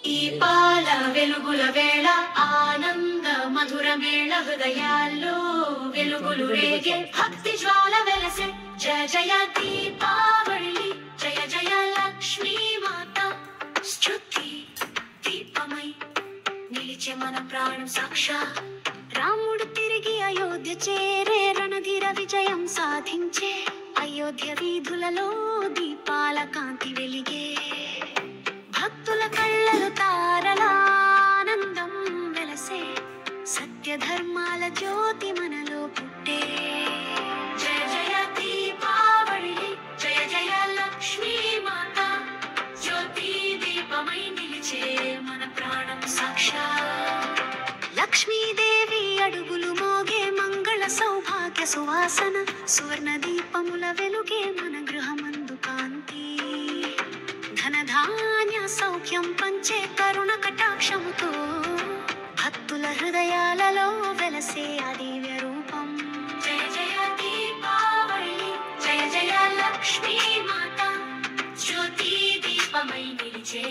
దీపాల వెలుగుల వేళ ఆనంద మధుర మేళ హృదయాల్లో వెలుగులు రేగే భక్తి జ్వాల వెలసే జయ జయ దీపావళి జయ జయ లక్ష్మీ మాత స్తుతి దీపమై నిలిచే మన ప్రాణం సాక్షా రాముడు తిరిగి అయోధ్య చేరే రణధీర విజయం సాధించే అయోధ్య వీధులలో దీపాల కాంతి వెలిగే భక్తుల కళ్ళలు తారలానందం వెలసే సత్య ధర్మాల జ్యోతి మనలో పుట్టే జయ జయ దీపావళి జయ జయ లక్ష్మీ మాత జ్యోతి దీపమై నిలిచే మన ప్రాణం సాక్షా లక్ష్మీదేవి అడుగులు మోగే మంగళ సౌభాగ్య సువాసన సువర్ణ దీపముల వెలుగే మన గృహమందు కాంతి ధనధాన్య సౌఖ్యం పంచే కరుణ కటాక్షముతో భక్తుల హృదయాలలో వెలసే ఆ దివ్య రూపం జయ జయ దీపావళి జయ జయ లక్ష్మీ మాత జ్యోతి దీపమై నిలిచే